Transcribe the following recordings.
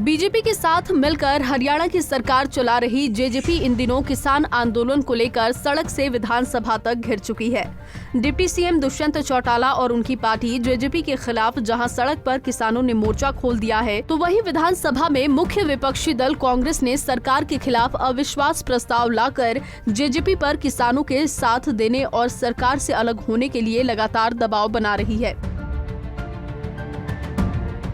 BJP के साथ मिलकर हरियाणा की सरकार चला रही जेजेपी इन दिनों किसान आंदोलन को लेकर सड़क से विधानसभा तक घिर चुकी है। डिप्टी सीएम दुष्यंत चौटाला और उनकी पार्टी जेजेपी के खिलाफ जहां सड़क पर किसानों ने मोर्चा खोल दिया है, तो वहीं विधानसभा में मुख्य विपक्षी दल कांग्रेस ने सरकार के खिलाफ अविश्वास प्रस्ताव लाकर जेजेपी पर किसानों के साथ देने और सरकार से अलग होने के लिए लगातार दबाव बना रही है।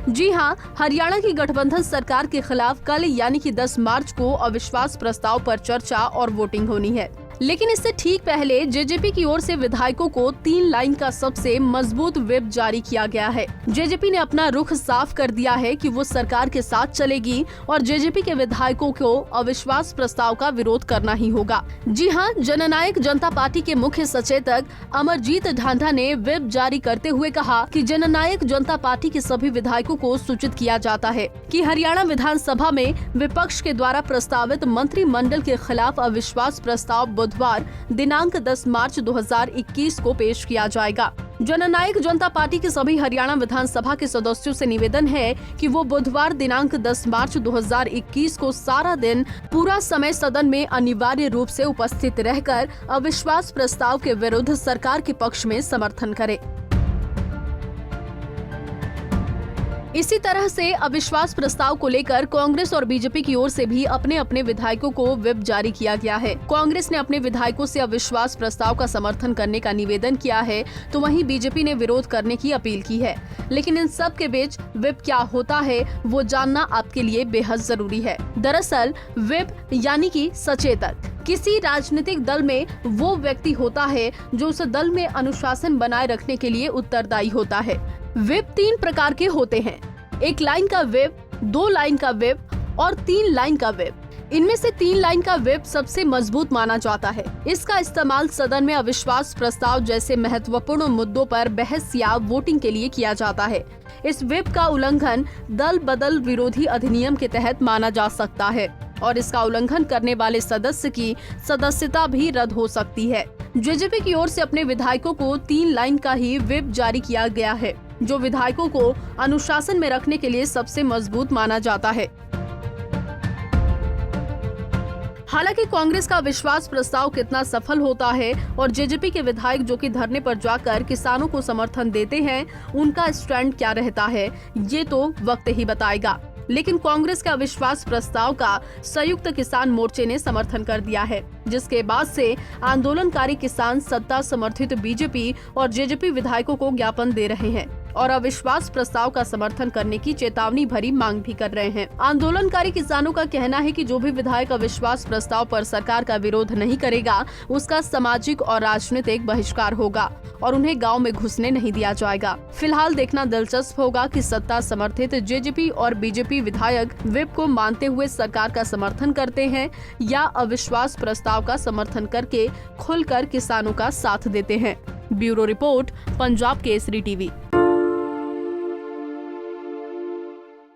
जी हां, हरियाणा की गठबंधन सरकार के खिलाफ कल यानी कि 10 मार्च को अविश्वास प्रस्ताव पर चर्चा और वोटिंग होनी है। लेकिन इससे ठीक पहले जेजेपी की ओर से विधायकों को 3 लाइन का सबसे मजबूत व्हिप जारी किया गया है। जेजेपी ने अपना रुख साफ कर दिया है कि वो सरकार के साथ चलेगी और जेजेपी के विधायकों को अविश्वास प्रस्ताव का विरोध करना ही होगा। जी हां, जननायक जनता पार्टी के मुख्य सचेतक अमरजीत ढांढा ने व्हिप जारी करते हुए कहा कि जननायक जनता पार्टी के सभी विधायकों को सूचित किया जाता है कि हरियाणा विधानसभा में विपक्ष के द्वारा प्रस्तावित मंत्रिमंडल के खिलाफ अविश्वास प्रस्ताव बुधवार दिनांक 10 मार्च 2021 को पेश किया जाएगा। जननायक जनता पार्टी के सभी हरियाणा विधानसभा के सदस्यों से निवेदन है कि वो बुधवार दिनांक 10 मार्च 2021 को सारा दिन पूरा समय सदन में अनिवार्य रूप से उपस्थित रहकर अविश्वास प्रस्ताव के विरुद्ध सरकार के पक्ष में समर्थन करें। इसी तरह से अविश्वास प्रस्ताव को लेकर कांग्रेस और बीजेपी की ओर से भी अपने अपने विधायकों को व्हिप जारी किया गया है। कांग्रेस ने अपने विधायकों से अविश्वास प्रस्ताव का समर्थन करने का निवेदन किया है, तो वहीं बीजेपी ने विरोध करने की अपील की है। लेकिन इन सब के बीच व्हिप क्या होता है वो जानना आपके लिए बेहद जरूरी है। दरअसल व्हिप यानी कि सचेतक किसी राजनीतिक दल में वो व्यक्ति होता है जो उस दल में अनुशासन बनाए रखने के लिए उत्तरदायी होता है। व्हिप 3 प्रकार के होते हैं, 1 लाइन का व्हिप, 2 लाइन का व्हिप और 3 लाइन का व्हिप। इनमें से 3 लाइन का व्हिप सबसे मजबूत माना जाता है। इसका इस्तेमाल सदन में अविश्वास प्रस्ताव जैसे महत्वपूर्ण मुद्दों पर बहस या वोटिंग के लिए किया जाता है। इस व्हिप का उल्लंघन दल बदल विरोधी अधिनियम के तहत माना जा सकता है और इसका उल्लंघन करने वाले सदस्य की सदस्यता भी रद्द हो सकती है। जेजेपी की ओर से अपने विधायकों को 3 लाइन का ही व्हिप जारी किया गया है, जो विधायकों को अनुशासन में रखने के लिए सबसे मजबूत माना जाता है। हालांकि कांग्रेस का विश्वास प्रस्ताव कितना सफल होता है और जेजेपी के विधायक जो कि धरने पर जाकर किसानों को समर्थन देते हैं, उनका स्टैंड क्या रहता है, ये तो वक्त ही बताएगा। लेकिन कांग्रेस के अविश्वास प्रस्ताव का संयुक्त किसान मोर्चे ने समर्थन कर दिया है, जिसके बाद से आंदोलनकारी किसान सत्ता समर्थित बीजेपी और जेजेपी विधायकों को ज्ञापन दे रहे हैं और अविश्वास प्रस्ताव का समर्थन करने की चेतावनी भरी मांग भी कर रहे हैं। आंदोलनकारी किसानों का कहना है कि जो भी विधायक अविश्वास प्रस्ताव पर सरकार का विरोध नहीं करेगा, उसका सामाजिक और राजनीतिक बहिष्कार होगा और उन्हें गांव में घुसने नहीं दिया जाएगा। फिलहाल देखना दिलचस्प होगा कि सत्ता समर्थित जेजेपी और बीजेपी विधायक व्हिप को मानते हुए सरकार का समर्थन करते हैं या अविश्वास प्रस्ताव का समर्थन करके खुलकर किसानों का साथ देते हैं। Bureau report, Punjab Kesari TV.